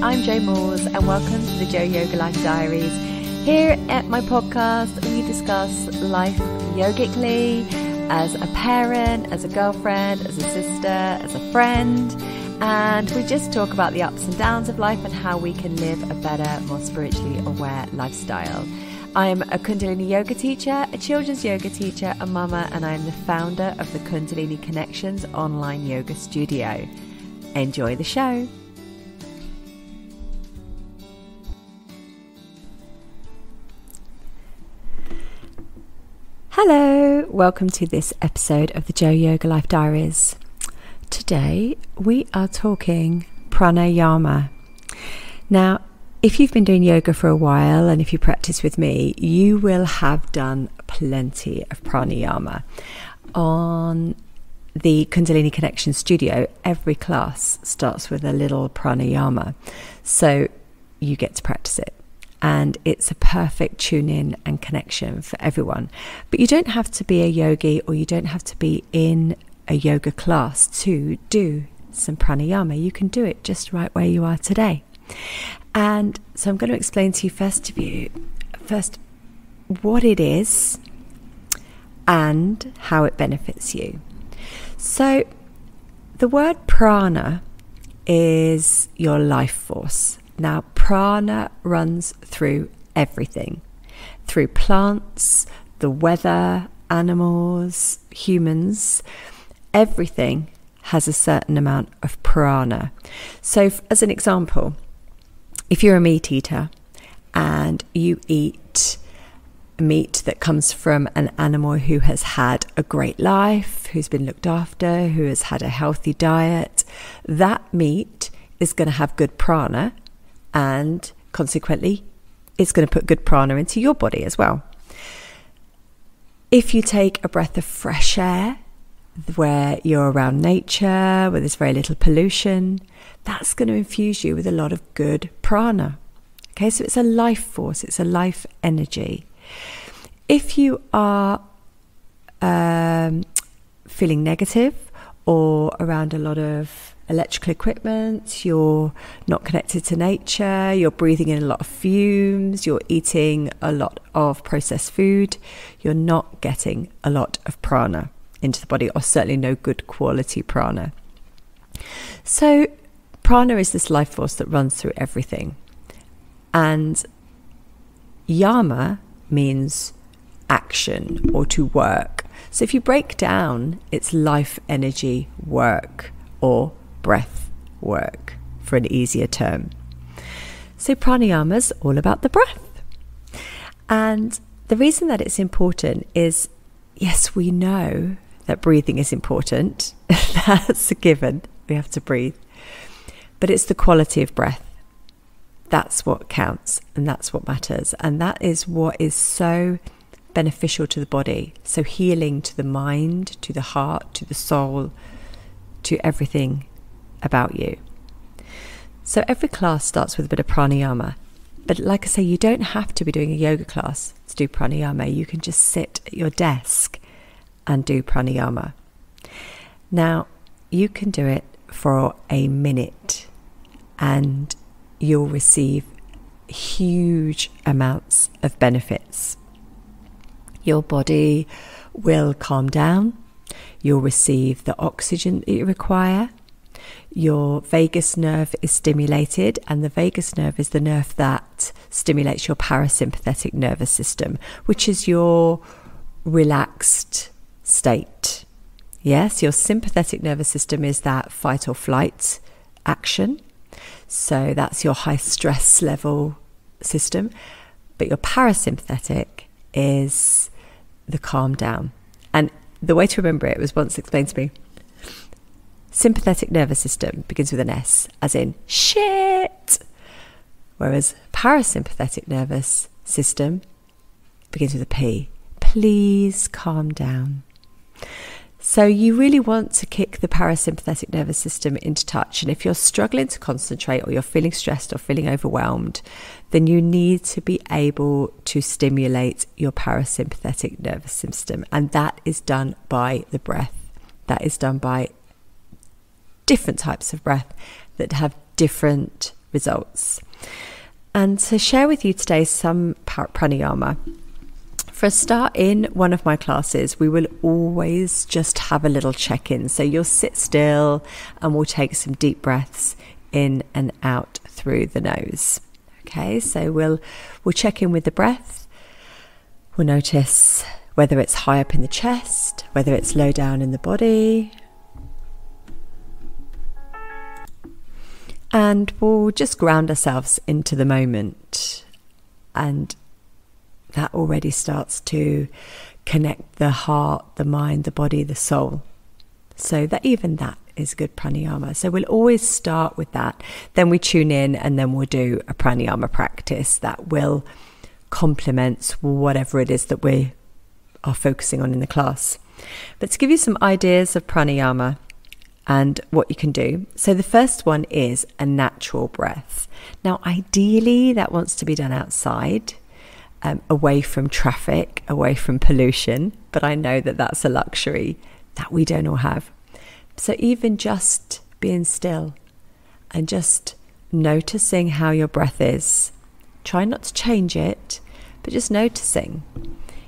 I'm Jo Moores and welcome to the Jo Yoga Life Diaries. Here at my podcast, we discuss life yogically, as a parent, as a girlfriend, as a sister, as a friend, and we just talk about the ups and downs of life and how we can live a better, more spiritually aware lifestyle. I'm a Kundalini yoga teacher, a children's yoga teacher, a mama, and I'm the founder of the Kundalini Connections online yoga studio. Enjoy the show. Hello, welcome to this episode of the Jo Yoga Life Diaries. Today we are talking Pranayama. Now, if you've been doing yoga for a while and if you practice with me, you will have done plenty of Pranayama. On the Kundalini Connection Studio, every class starts with a little Pranayama, so you get to practice it. And it's a perfect tune-in and connection for everyone. But you don't have to be a yogi or you don't have to be in a yoga class to do some pranayama. You can do it just right where you are today. And so I'm going to explain to you first what it is and how it benefits you. So the word prana is your life force. Now, prana runs through everything, through plants, the weather, animals, humans. Everything has a certain amount of prana. So as an example, if you're a meat eater and you eat meat that comes from an animal who has had a great life, who's been looked after, who has had a healthy diet, that meat is going to have good prana, and consequently it's going to put good prana into your body as well. If you take a breath of fresh air where you're around nature, where there's very little pollution, that's going to infuse you with a lot of good prana. Okay, so it's a life force, it's a life energy. If you are feeling negative or around a lot of electrical equipment, you're not connected to nature, you're breathing in a lot of fumes, you're eating a lot of processed food, you're not getting a lot of prana into the body, or certainly no good quality prana. So prana is this life force that runs through everything. And Yama means action or to work. So if you break down, it's life energy work or breath work for an easier term. So pranayama's all about the breath. And the reason that it's important is, yes, we know that breathing is important. That's a given. We have to breathe. But it's the quality of breath. That's what counts and that's what matters. And that is what is so beneficial to the body. So healing to the mind, to the heart, to the soul, to everything about you. So every class starts with a bit of pranayama. But like I say, you don't have to be doing a yoga class to do pranayama. You can just sit at your desk and do pranayama. Now, you can do it for a minute and you'll receive huge amounts of benefits. Your body will calm down. You'll receive the oxygen that you require. Your vagus nerve is stimulated, and the vagus nerve is the nerve that stimulates your parasympathetic nervous system, which is your relaxed state. Yes, your sympathetic nervous system is that fight or flight action. So that's your high stress level system. But your parasympathetic is the calm down. And the way to remember it was once explained to me. Sympathetic nervous system begins with an S, as in shit. Whereas parasympathetic nervous system begins with a P. Please calm down. So you really want to kick the parasympathetic nervous system into touch. And if you're struggling to concentrate or you're feeling stressed or feeling overwhelmed, then you need to be able to stimulate your parasympathetic nervous system. And that is done by the breath. That is done by different types of breath that have different results. And to share with you today some pranayama. For a start, in one of my classes, we will always just have a little check-in. So you'll sit still and we'll take some deep breaths in and out through the nose. Okay, so we'll check in with the breath. We'll notice whether it's high up in the chest, whether it's low down in the body. And we'll just ground ourselves into the moment. And that already starts to connect the heart, the mind, the body, the soul. So that is good pranayama. So we'll always start with that. Then we tune in and then we'll do a pranayama practice that will complement whatever it is that we are focusing on in the class. But to give you some ideas of pranayama and what you can do. So the first one is a natural breath. Now, ideally, that wants to be done outside, away from traffic, away from pollution. But I know that that's a luxury that we don't all have. So even just being still and just noticing how your breath is. Try not to change it, but just noticing.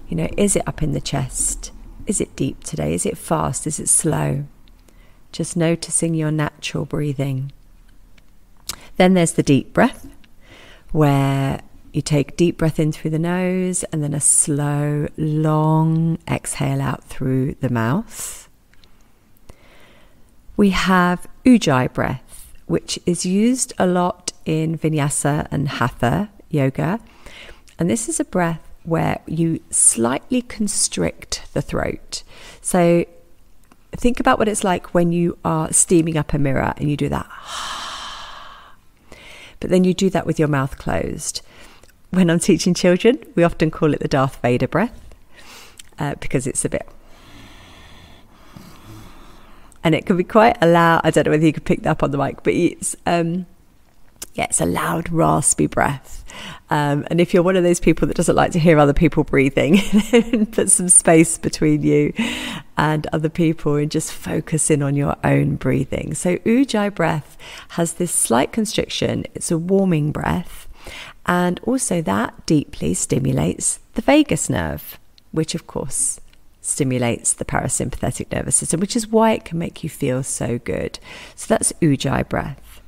Is it up in the chest? Is it deep today? Is it fast? Is it slow? Just noticing your natural breathing. Then there's the deep breath, where you take deep breath in through the nose and then a slow, long exhale out through the mouth. We have Ujjai Breath, which is used a lot in vinyasa and hatha yoga. And this is a breath where you slightly constrict the throat. So think about what it's like when you are steaming up a mirror and you do that. But then you do that with your mouth closed. When I'm teaching children, we often call it the Darth Vader breath because it's a bit... And it can be quite a loud... I don't know whether you could pick that up on the mic, but it's a loud, raspy breath. And if you're one of those people that doesn't like to hear other people breathing, put some space between you and other people and just focus in on your own breathing. So Ujjai Breath has this slight constriction. It's a warming breath. And also that deeply stimulates the vagus nerve, which of course stimulates the parasympathetic nervous system, which is why it can make you feel so good. So that's Ujjai Breath.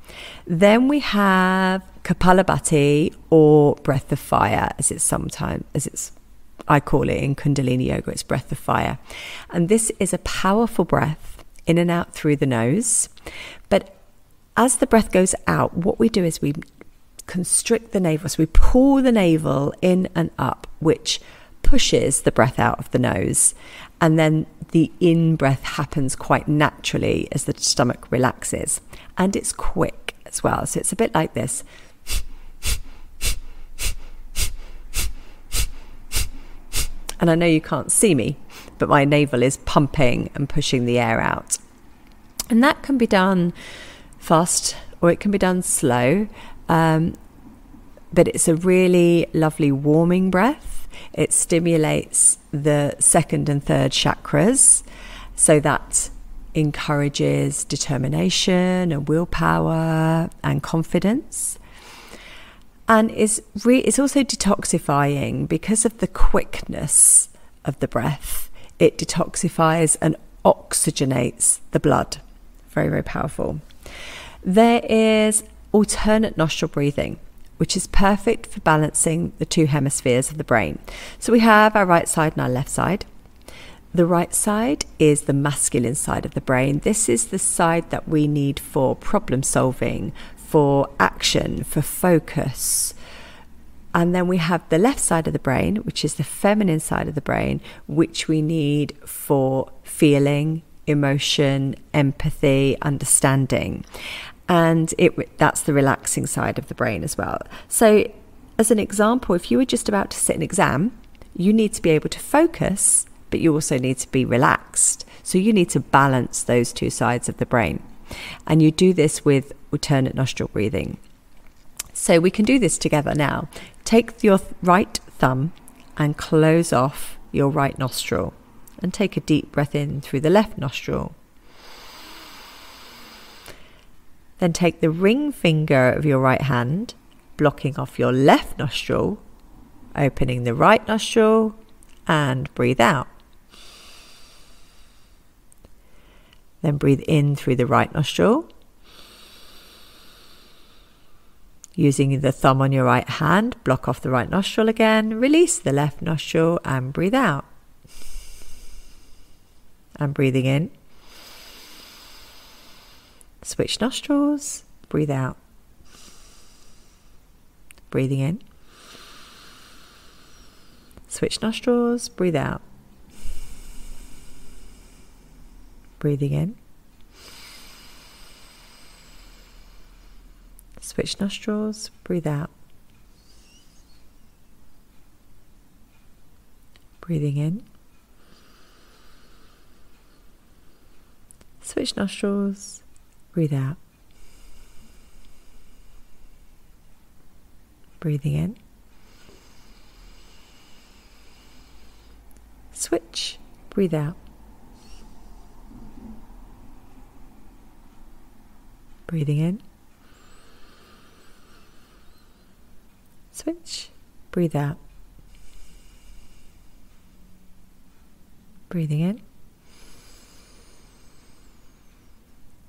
Then we have Kapalabhati, or breath of fire, I call it in Kundalini Yoga, it's breath of fire. And this is a powerful breath in and out through the nose. But as the breath goes out, what we do is we constrict the navel. So we pull the navel in and up, which pushes the breath out of the nose. And then the in-breath happens quite naturally as the stomach relaxes. And it's quick as well. So it's a bit like this. And I know you can't see me, but my navel is pumping and pushing the air out. And that can be done fast or it can be done slow. But it's a really lovely warming breath. It stimulates the second and third chakras. So that encourages determination and willpower and confidence. And it's also detoxifying because of the quickness of the breath. It detoxifies and oxygenates the blood. Very, very powerful. There is alternate nostril breathing, which is perfect for balancing the two hemispheres of the brain. So we have our right side and our left side. The right side is the masculine side of the brain. This is the side that we need for problem solving, for action, for focus. And then we have the left side of the brain, which is the feminine side of the brain, which we need for feeling, emotion, empathy, understanding. And that's the relaxing side of the brain as well. So as an example, if you were just about to sit an exam, you need to be able to focus, but you also need to be relaxed. So you need to balance those two sides of the brain. And you do this with alternate nostril breathing. So we can do this together now. Take your right thumb and close off your right nostril and take a deep breath in through the left nostril. Then take the ring finger of your right hand, blocking off your left nostril, opening the right nostril, and breathe out. Then breathe in through the right nostril. Using the thumb on your right hand, block off the right nostril again, release the left nostril and breathe out. And breathing in. Switch nostrils, breathe out. Breathing in. Switch nostrils, breathe out. Breathing in. Switch nostrils, breathe out. Breathing in. Switch nostrils, breathe out. Breathing in. Switch, breathe out. Breathing in. Switch, breathe out. Breathing in.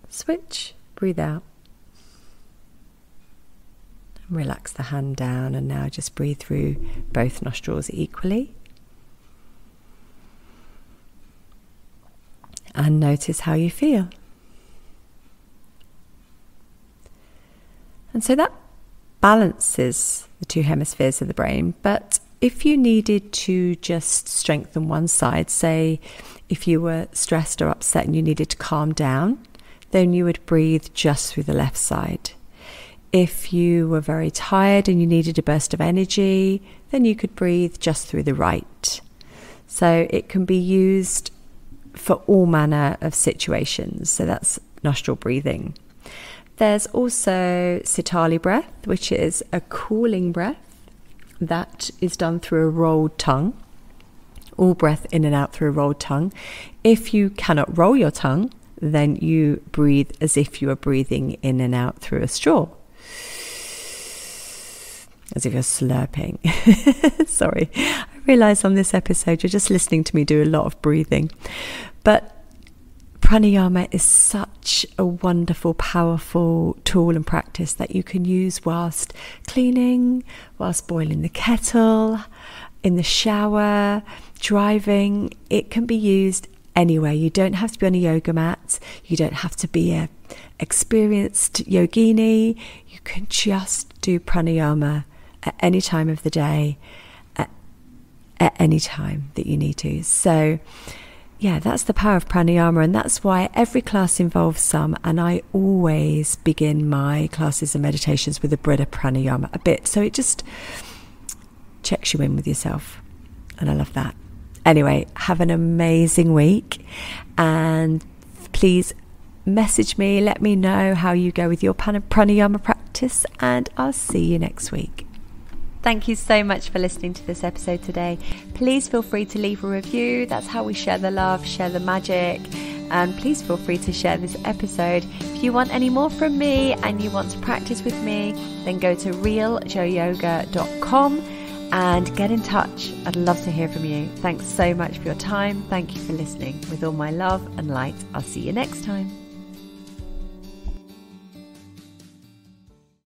Switch, breathe out. And relax the hand down, and now just breathe through both nostrils equally. And notice how you feel. And so that balances the two hemispheres of the brain. But if you needed to just strengthen one side, say if you were stressed or upset and you needed to calm down, then you would breathe just through the left side. If you were very tired and you needed a burst of energy, then you could breathe just through the right. So it can be used for all manner of situations. So that's nostril breathing. There's also Sitali breath, which is a cooling breath that is done through a rolled tongue. All breath in and out through a rolled tongue. If you cannot roll your tongue, then you breathe as if you are breathing in and out through a straw. As if you're slurping. Sorry, I realise on this episode you're just listening to me do a lot of breathing. But Pranayama is such a wonderful, powerful tool and practice that you can use whilst cleaning, whilst boiling the kettle, in the shower, driving. It can be used anywhere. You don't have to be on a yoga mat. You don't have to be an experienced yogini. You can just do pranayama at any time of the day, at any time that you need to. So yeah, that's the power of pranayama, and that's why every class involves some, and I always begin my classes and meditations with a bit of pranayama, a bit, so it just checks you in with yourself, and I love that. Anyway, have an amazing week, and please message me, let me know how you go with your pranayama practice, and I'll see you next week. Thank you so much for listening to this episode today. Please feel free to leave a review. That's how we share the love, share the magic. And please feel free to share this episode. If you want any more from me and you want to practice with me, then go to realjoyoga.com and get in touch. I'd love to hear from you. Thanks so much for your time. Thank you for listening. With all my love and light, I'll see you next time.